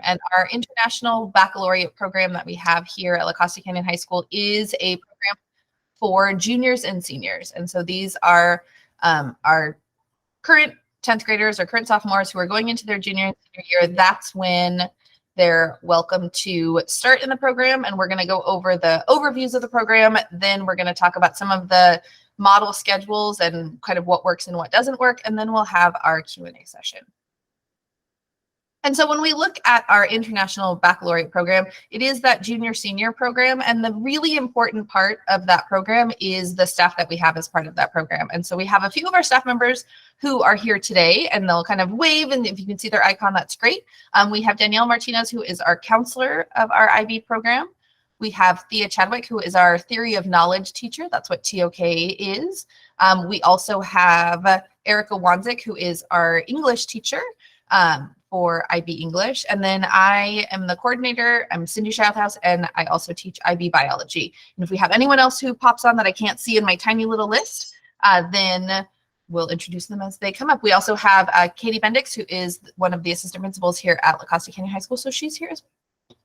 And our International Baccalaureate program that we have here at La Costa Canyon High School is a program for juniors and seniors. And so these are our current 10th graders or current sophomores who are going into their junior and senior year. That's when they're welcome to start in the program, and we're going to go over the overviews of the program. Then we're going to talk about some of the model schedules and kind of what works and what doesn't work, and then we'll have our Q&A session. And so when we look at our International Baccalaureate program, it is that junior-senior program, and the really important part of that program is the staff that we have as part of that program. And so we have a few of our staff members who are here today, and they'll kind of wave, and if you can see their icon, that's great. We have Danielle Martinez, who is our counselor of our IB program. We have Thea Chadwick, who is our Theory of Knowledge teacher. That's what TOK is. We also have Erica Wanzik, who is our English teacher for IB English. And then I am the coordinator. I'm Cindy Schildhouse, and I also teach IB Biology. And if we have anyone else who pops on that I can't see in my tiny little list, then we'll introduce them as they come up. We also have Katie Bendix, who is one of the assistant principals here at La Costa Canyon High School. So she's here as well.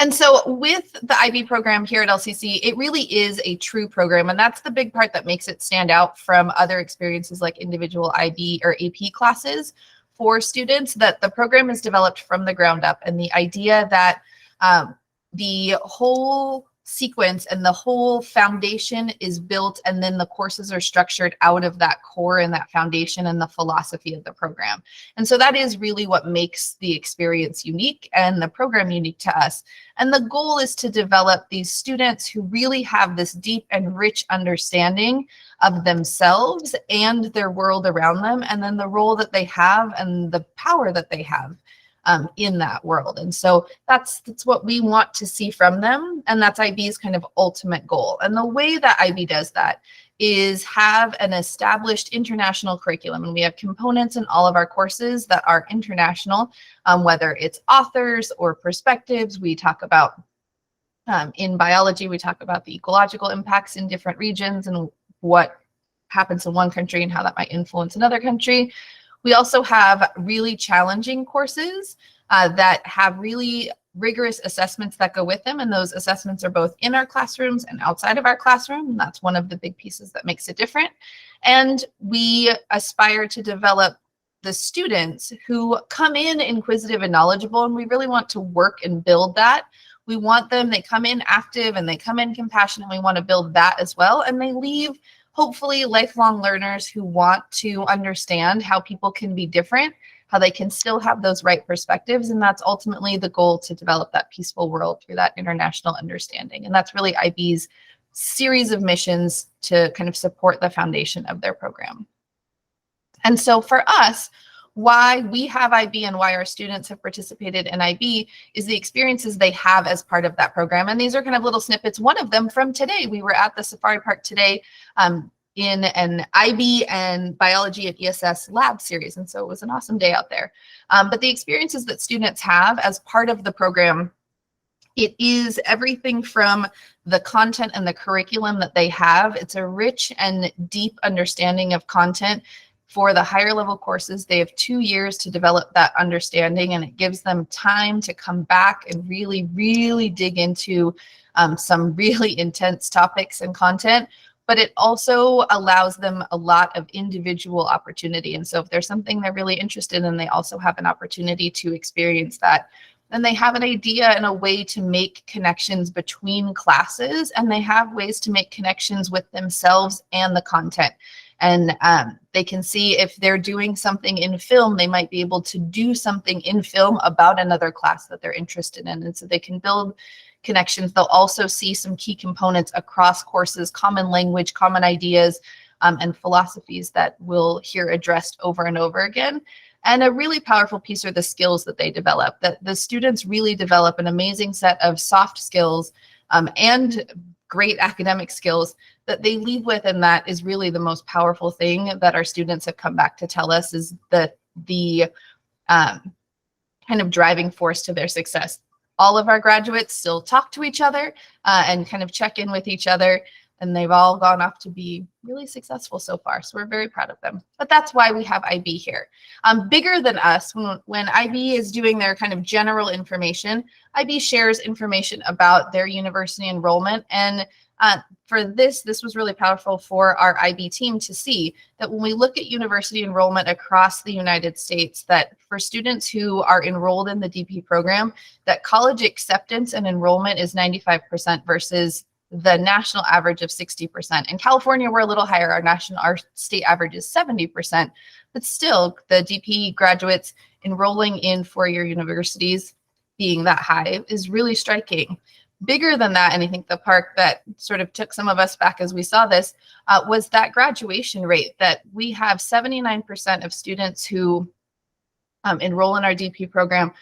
And so with the IB program here at LCC, it really is a true program. And that's the big part that makes it stand out from other experiences like individual IB or AP classes for students, that the program is developed from the ground up. And the idea that the whole sequence and the whole foundation is built, and then the courses are structured out of that core and that foundation and the philosophy of the program. And so that is really what makes the experience unique and the program unique to us. And the goal is to develop these students who really have this deep and rich understanding of themselves and their world around them, and then the role that they have and the power that they have in that world. And so that's what we want to see from them, and that's IB's kind of ultimate goal. And the way that IB does that is have an established international curriculum, and we have components in all of our courses that are international, whether it's authors or perspectives. We talk about in biology, we talk about the ecological impacts in different regions and what happens in one country and how that might influence another country. We also have really challenging courses that have really rigorous assessments that go with them. And those assessments are both in our classrooms and outside of our classroom. And that's one of the big pieces that makes it different. And we aspire to develop the students who come in inquisitive and knowledgeable. And we really want to work and build that. We want them, they come in active and they come in compassionate. We want to build that as well. And they leave hopefully lifelong learners who want to understand how people can be different, how they can still have those right perspectives. And that's ultimately the goal, to develop that peaceful world through that international understanding. And that's really IB's series of missions to kind of support the foundation of their program. And so for us, why we have IB and why our students have participated in IB is the experiences they have as part of that program. And these are kind of little snippets. One of them from today, we were at the Safari Park today in an IB and biology at ESS lab series. And so it was an awesome day out there. But the experiences that students have as part of the program, it is everything from the content and the curriculum that they have. It's a rich and deep understanding of content. For the higher level courses, they have 2 years to develop that understanding, and it gives them time to come back and really, really dig into some really intense topics and content. But it also allows them a lot of individual opportunity. And so if there's something they're really interested in, they also have an opportunity to experience that. And they have an idea and a way to make connections between classes, and they have ways to make connections with themselves and the content. And they can see if they're doing something in film, they might be able to do something in film about another class that they're interested in. And so they can build connections. They'll also see some key components across courses, common language, common ideas, and philosophies that we'll hear addressed over and over again. And a really powerful piece are the skills that they develop, that the students really develop an amazing set of soft skills and great academic skills that they leave with. And that is really the most powerful thing that our students have come back to tell us is the kind of driving force to their success. All of our graduates still talk to each other and kind of check in with each other. and they've all gone off to be really successful so far. So we're very proud of them. But that's why we have IB here. Bigger than us, when IB is doing their kind of general information, IB shares information about their university enrollment. And for this was really powerful for our IB team to see that when we look at university enrollment across the United States, that for students who are enrolled in the DP program, that college acceptance and enrollment is 95% versus the national average of 60%. In California, we're a little higher. Our state average is 70%, but still the DP graduates enrolling in four-year universities being that high is really striking. Bigger than that, and I think the part that sort of took some of us back as we saw this was that graduation rate, that we have 79% of students who enroll in our DP program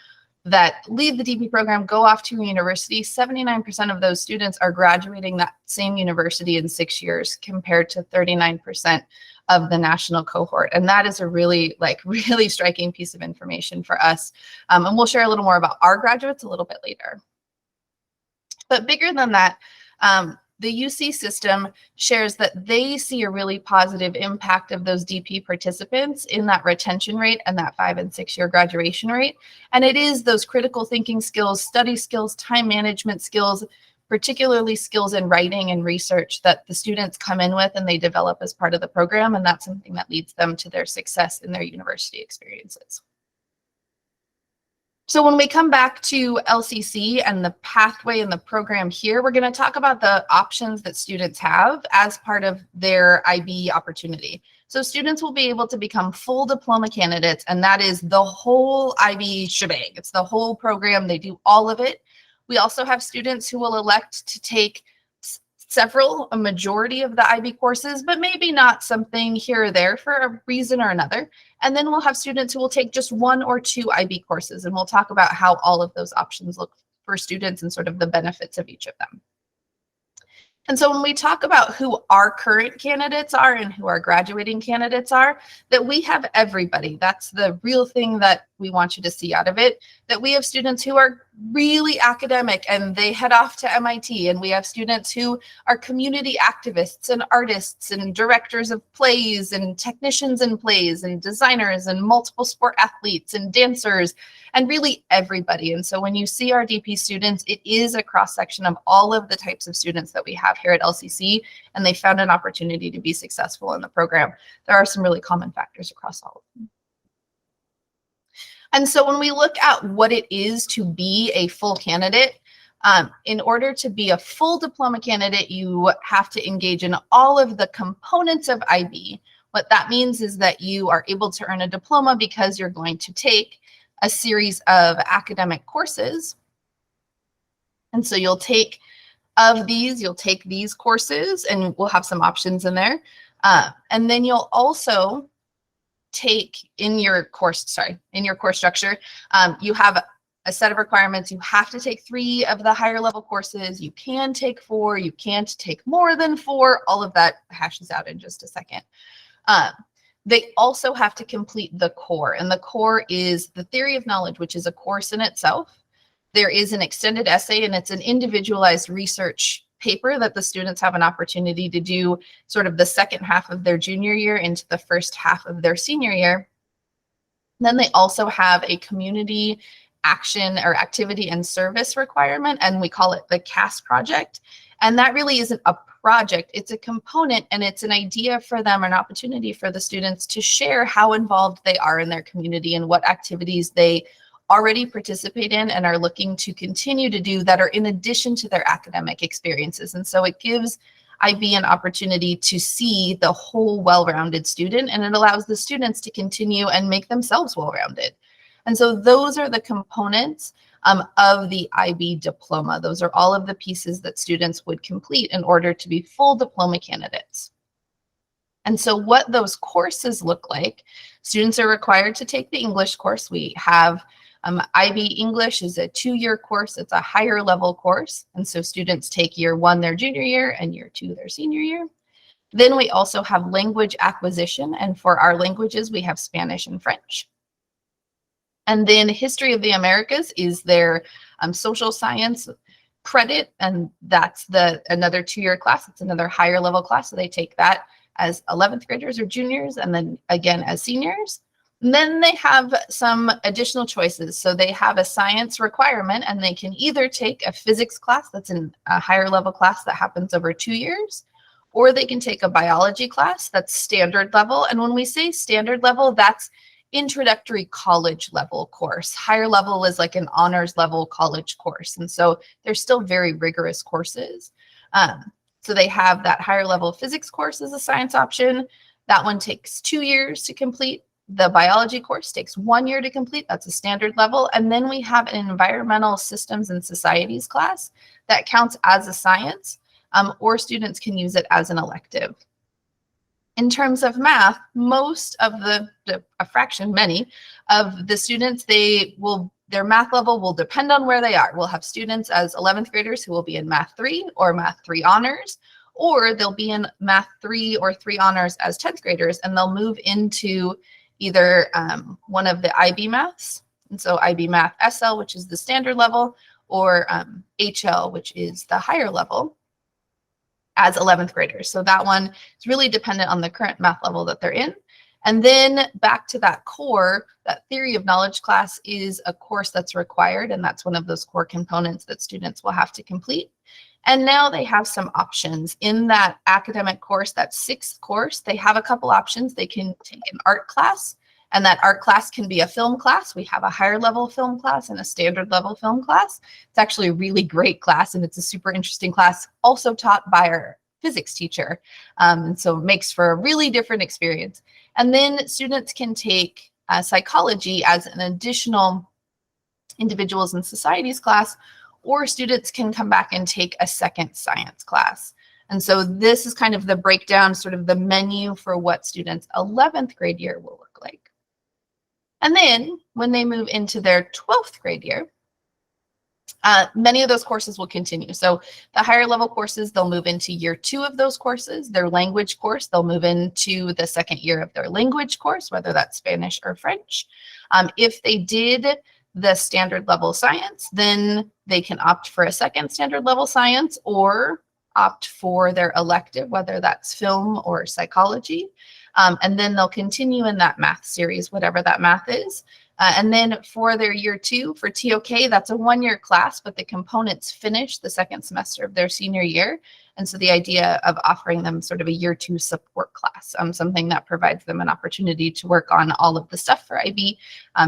that leave the DP program, go off to a university. 79% of those students are graduating that same university in 6 years compared to 39% of the national cohort. And that is a really striking piece of information for us. And we'll share a little more about our graduates a little bit later. But bigger than that, the UC system shares that they see a really positive impact of those DP participants in that retention rate and that 5- and 6-year graduation rate. And it is those critical thinking skills, study skills, time management skills, particularly skills in writing and research that the students come in with and they develop as part of the program. And that's something that leads them to their success in their university experiences. So when we come back to LCC and the pathway and the program here, we're going to talk about the options that students have as part of their IB opportunity. So students will be able to become full diploma candidates, and that is the whole IB shebang. It's the whole program. They do all of it. We also have students who will elect to take a majority of the IB courses, but maybe not something here or there for a reason or another. And then we'll have students who will take just 1 or 2 IB courses, and we'll talk about how all of those options look for students and sort of the benefits of each of them. And so when we talk about who our current candidates are and who our graduating candidates are, that we have everybody. That's the real thing that we want you to see out of it, that we have students who are really academic and they head off to MIT, and we have students who are community activists and artists and directors of plays and technicians in plays and designers and multiple sport athletes and dancers and really everybody. And so when you see our DP students, it is a cross-section of all of the types of students that we have here at LCC, and they found an opportunity to be successful in the program. There are some really common factors across all of them. And so when we look at what it is to be a full candidate, in order to be a full diploma candidate, you have to engage in all of the components of IB. What that means is that you are able to earn a diploma because you're going to take a series of academic courses. And so you'll take these courses, and we'll have some options in there. And then you'll also take in your course structure, you have a set of requirements. You have to take 3 of the higher level courses. You can take 4. You can't take more than 4. All of that hashes out in just a second. They also have to complete the core, and the core is the theory of knowledge, which is a course in itself. There is an extended essay, and it's an individualized research paper that the students have an opportunity to do sort of the second half of their junior year into the first half of their senior year. Then they also have a community action or activity and service requirement, and we call it the CAS project. And that really isn't a project, it's a component, and it's an idea for them, an opportunity for the students to share how involved they are in their community and what activities they already participate in and are looking to continue to do that are in addition to their academic experiences. And so it gives IB an opportunity to see the whole well-rounded student, and it allows the students to continue and make themselves well-rounded. And so those are the components of the IB diploma. Those are all of the pieces that students would complete in order to be full diploma candidates. And so what those courses look like, students are required to take the English course. We have IB English is a 2-year course. It's a higher level course. And so students take year 1 their junior year and year 2 their senior year. Then we also have language acquisition. And for our languages, we have Spanish and French. And then History of the Americas is their social science credit, and that's another 2-year class. It's another higher level class. So they take that as 11th graders or juniors, and then again as seniors. And then they have some additional choices. So they have a science requirement, and they can either take a physics class that's in a higher level class that happens over 2 years, or they can take a biology class that's standard level. And when we say standard level, that's introductory college level course. Higher level is like an honors level college course. And so they're still very rigorous courses. So they have that higher level physics course as a science option. That one takes 2 years to complete. The biology course takes 1 year to complete. That's a standard level. And then we have an environmental systems and societies class that counts as a science, or students can use it as an elective. In terms of math, most of many of the students, their math level will depend on where they are. We'll have students as 11th graders who will be in Math 3 or Math 3 honors, or they'll be in Math 3 or 3 honors as 10th graders, and they'll move into either one of the IB maths, and so IB Math SL, which is the standard level, or HL, which is the higher level, as 11th graders. So that one is really dependent on the current math level that they're in. And then back to that core, that theory of knowledge class is a course that's required, and that's one of those core components that students will have to complete. And now they have some options in that academic course, that 6th course. They have a couple options. They can take an art class, and that art class can be a film class. We have a higher level film class and a standard level film class. It's actually a really great class, and it's a super interesting class, also taught by our physics teacher. And so it makes for a really different experience. And then students can take psychology as an additional individuals and societies class, or students can come back and take a second science class. And so this is kind of the breakdown, sort of the menu for what students' 11th grade year will look like. And then when they move into their 12th grade year, many of those courses will continue. So the higher level courses, they'll move into year 2 of those courses. Their language course, they'll move into the 2nd year of their language course, whether that's Spanish or French. If they did the standard level science, then they can opt for a second standard level science, or opt for their elective, whether that's film or psychology. And then they'll continue in that math series, whatever that math is. And then for their year 2, for TOK, that's a 1-year class, but the components finish the 2nd semester of their senior year. And so the idea of offering them sort of a year 2 support class, something that provides them an opportunity to work on all of the stuff for IB,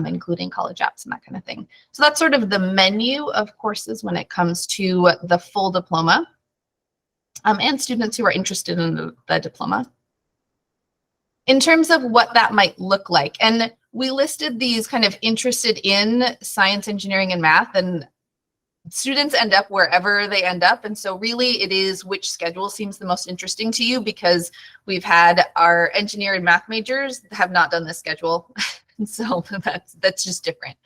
including college apps and that kind of thing. So that's sort of the menu of courses when it comes to the full diploma, and students who are interested in the diploma. In terms of what that might look like, and we listed these kind of interested in science, engineering, and math, and students end up wherever they end up. And so really it is which schedule seems the most interesting to you, because we've had our engineer and math majors have not done this schedule. And so that's just different.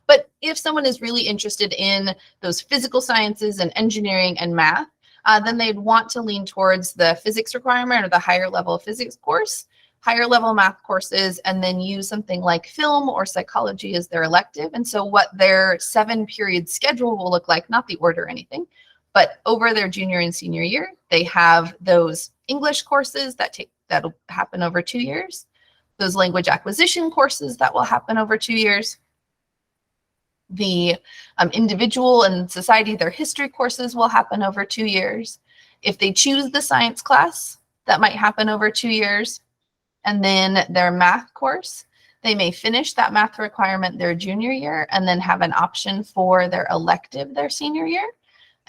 But if someone is really interested in those physical sciences and engineering and math, then they'd want to lean towards the physics requirement or the higher level physics course, higher level math courses, and then use something like film or psychology as their elective. And so what their 7-period schedule will look like, not the order or anything, but over their junior and senior year, they have those English courses that'll happen over 2 years, those language acquisition courses that will happen over 2 years, the individual and society, their history courses will happen over 2 years. If they choose the science class, that might happen over 2 years. And then their math course, they may finish that math requirement their junior year and then have an option for their elective their senior year.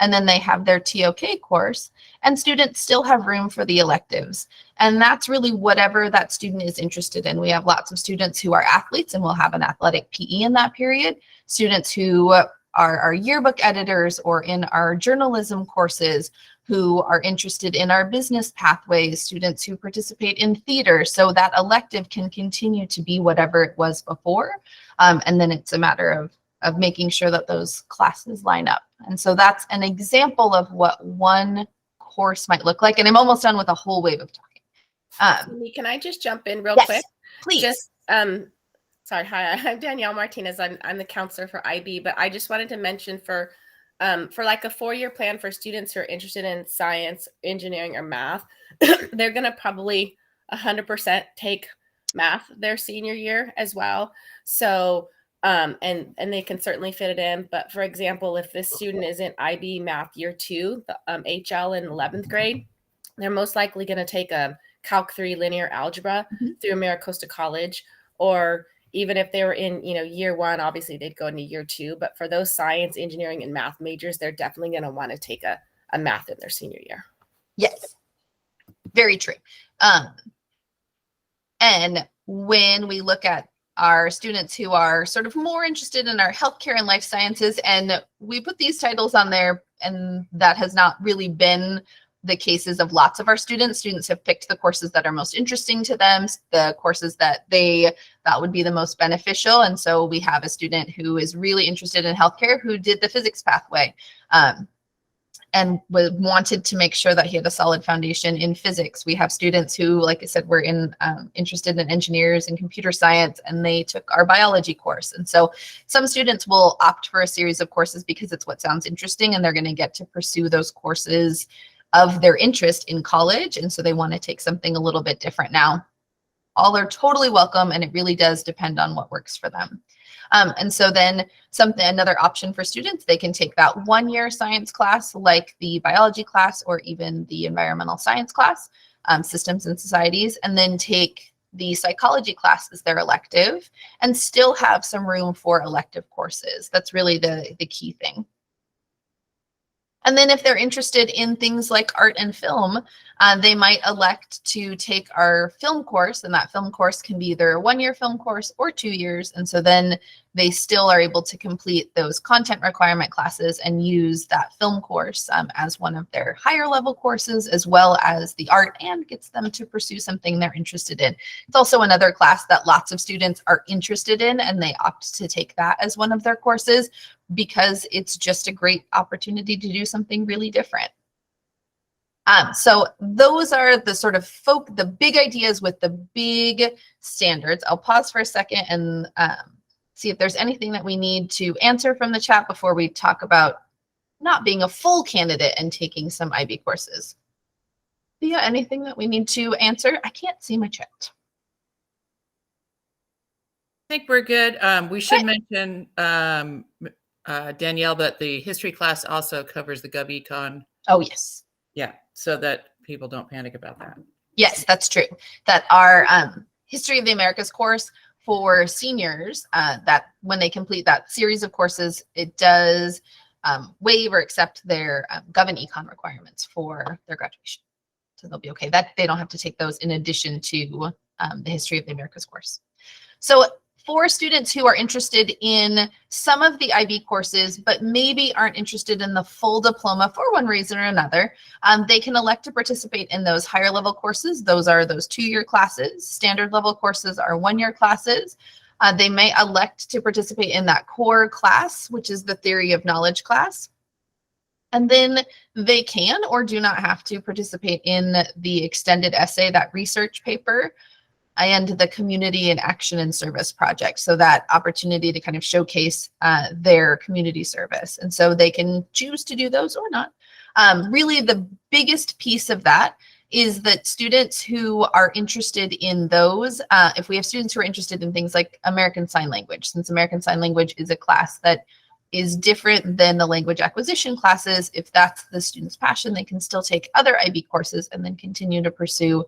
And then they have their TOK course, and students still have room for the electives. And that's really whatever that student is interested in. We have lots of students who are athletes, and we'll have an athletic PE in that period. Students who are our yearbook editors or in our journalism courses, who are interested in our business pathways, students who participate in theater. So that elective can continue to be whatever it was before. And then it's a matter of making sure that those classes line up. And so that's an example of what one course might look like. And I'm almost done with a whole wave of talking. Can I just jump in real quick? Please. Just, sorry, hi, I'm Danielle Martinez. I'm the counselor for IB, but I just wanted to mention for for like a 4-year plan for students who are interested in science, engineering, or math, they're going to probably 100% take math their senior year as well. So, and they can certainly fit it in. But for example, if this student is in IB Math Year 2, the HL in 11th grade, they're most likely going to take a Calc 3 linear algebra through AmeriCosta College, or even if they were in, year 1, obviously they'd go into year 2. But for those science, engineering, and math majors, they're definitely going to want to take a math in their senior year. Yes, very true. And when we look at our students who are sort of more interested in our healthcare and life sciences, and we put these titles on there, and that has not really been the cases of lots of our students. Students have picked the courses that are most interesting to them, the courses that they thought would be the most beneficial. And so we have a student who is really interested in healthcare who did the physics pathway, and wanted to make sure that he had a solid foundation in physics. We have students who, like I said, were interested in engineers and computer science, and they took our biology course. And so some students will opt for a series of courses because it's what sounds interesting, and they're going to get to pursue those courses of their interest in college. And so they want to take something a little bit different now. All are totally welcome, and it really does depend on what works for them. And so then another option for students, they can take that 1-year science class like the biology class or even the environmental science class, systems and societies, and then take the psychology class as their elective and still have some room for elective courses. That's really the key thing. And then if they're interested in things like art and film, they might elect to take our film course, and that film course can be either a 1-year film course or 2 years. And so then they still are able to complete those content requirement classes and use that film course as one of their higher level courses, as well as the art, and gets them to pursue something they're interested in. It's also another class that lots of students are interested in, and they opt to take that as one of their courses because it's just a great opportunity to do something really different. So those are the sort of the big ideas with the big standards. I'll pause for a second and see if there's anything that we need to answer from the chat before we talk about not being a full candidate and taking some IB courses. Yeah, anything that we need to answer? I can't see my chat. I think we're good. We should mention, Danielle, that the history class also covers the GovEcon. Oh, yes. Yeah, so that people don't panic about that. Yes, that's true. That our History of the Americas course for seniors, that when they complete that series of courses, it does waive or accept their GovEcon requirements for their graduation. So they'll be okay. That they don't have to take those in addition to the History of the Americas course. So for students who are interested in some of the IB courses, but maybe aren't interested in the full diploma for one reason or another, they can elect to participate in those higher level courses. Those are those 2-year classes. Standard level courses are 1-year classes. They may elect to participate in that core class, which is the Theory of Knowledge class. And then they can or do not have to participate in the extended essay, that research paper, and the community and action and service project. So that opportunity to kind of showcase their community service. And so they can choose to do those or not. Really the biggest piece of that is that students who are interested in those, if we have students who are interested in things like American Sign Language, since American Sign Language is a class that is different than the language acquisition classes, if that's the student's passion, they can still take other IB courses and then continue to pursue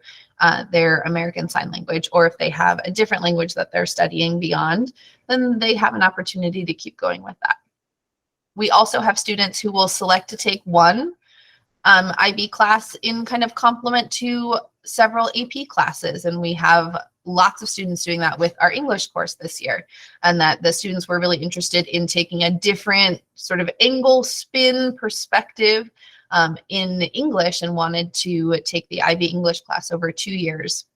their American Sign Language. Or if they have a different language that they're studying beyond, then they have an opportunity to keep going with that. We also have students who will select to take one IB class in kind of complement to several AP classes, and we have lots of students doing that with our English course this year, and that the students were really interested in taking a different sort of angle, spin, perspective in English, and wanted to take the IB English class over 2 years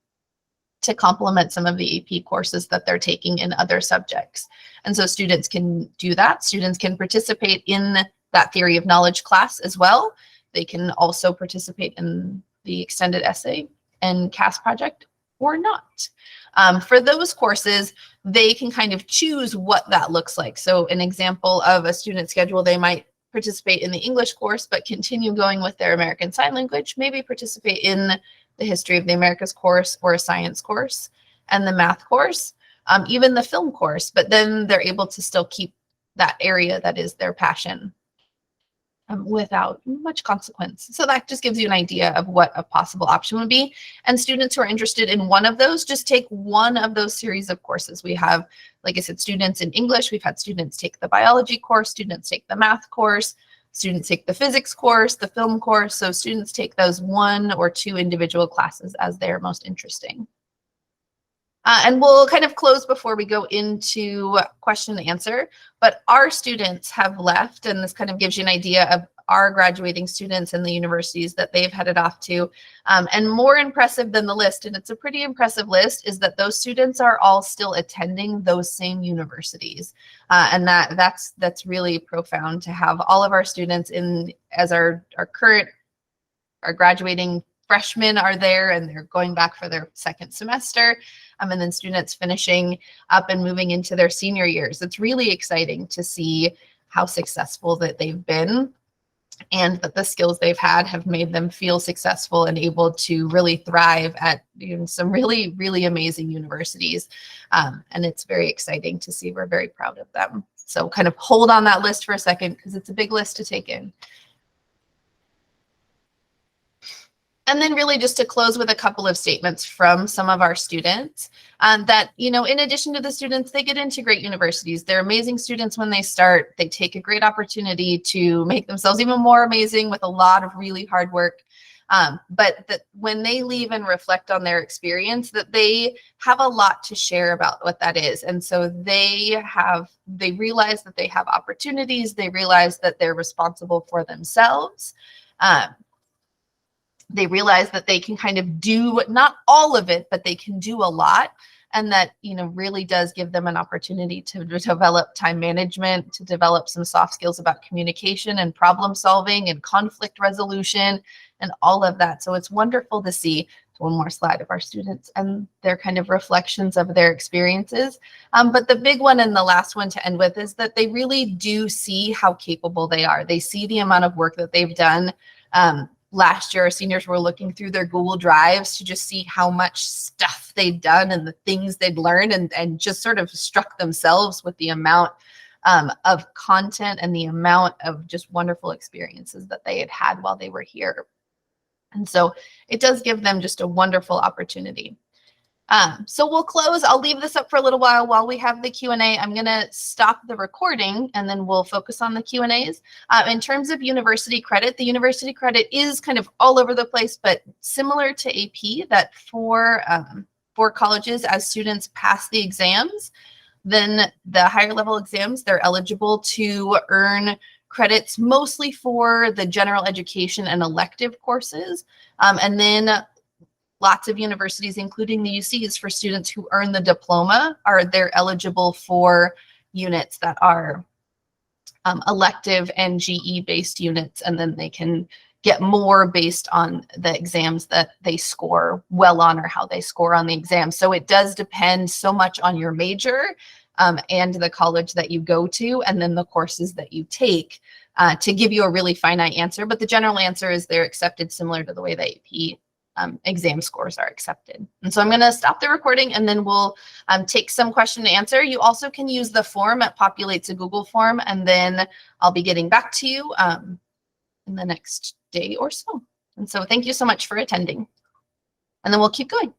to complement some of the AP courses that they're taking in other subjects. And so students can do that. Students can participate in that Theory of Knowledge class as well. They can also participate in the extended essay and CAS project or not. For those courses, they can kind of choose what that looks like. So an example of a student schedule, they might participate in the English course, but continue going with their American Sign Language, maybe participate in the History of the Americas course or a science course and the math course, even the film course, but then they're able to still keep that area that is their passion without much consequence. So that just gives you an idea of what a possible option would be. And students who are interested in one of those, just take one of those series of courses. We have, like I said, students in English. We've had students take the biology course, students take the math course, students take the physics course, the film course. So students take those 1 or 2 individual classes as they're most interesting. And we'll kind of close before we go into question and answer, but our students have left, and this kind of gives you an idea of our graduating students and the universities that they've headed off to. And more impressive than the list, and it's a pretty impressive list, is that those students are all still attending those same universities. And that's really profound to have all of our students in as our graduating freshmen are there, and they're going back for their 2nd semester. And then students finishing up and moving into their senior years. It's really exciting to see how successful that they've been, and that the skills they've had have made them feel successful and able to really thrive at some really, really amazing universities. And it's very exciting to see. We're very proud of them. So kind of hold on that list for a second, because it's a big list to take in. And then really just to close with a couple of statements from some of our students that, in addition to the students, they get into great universities. They're amazing students when they start. They take a great opportunity to make themselves even more amazing with a lot of really hard work. But that when they leave and reflect on their experience, that they have a lot to share about what that is. And so they realize that they have opportunities. They realize that they're responsible for themselves. They realize that they can kind of do not all of it, but they can do a lot. And that, really does give them an opportunity to develop time management, to develop some soft skills about communication and problem solving and conflict resolution and all of that. So it's wonderful to see. One more slide of our students and their kind of reflections of their experiences. But the big one and the last one to end with is that they really do see how capable they are. They see the amount of work that they've done. Last year, our seniors were looking through their Google Drives to just see how much stuff they'd done and the things they'd learned, and just sort of struck themselves with the amount of content and the amount of just wonderful experiences that they had had while they were here. And so it does give them just a wonderful opportunity. So we'll close. I'll leave this up for a little while we have the Q&A. I'm going to stop the recording and then we'll focus on the Q&As. In terms of university credit, the university credit is kind of all over the place, but similar to AP, that for colleges, as students pass the exams, then the higher level exams, they're eligible to earn credits mostly for the general education and elective courses. And then lots of universities, including the UCs, for students who earn the diploma, they're eligible for units that are elective and GE-based units, and then they can get more based on the exams that they score well on or how they score on the exam. So it does depend so much on your major and the college that you go to, and then the courses that you take to give you a really finite answer. But the general answer is they're accepted similar to the way the AP exam scores are accepted. And so I'm going to stop the recording and then we'll take some question and answer. You also can use the form. It populates a Google form, and then I'll be getting back to you in the next day or so. And so thank you so much for attending. And then we'll keep going.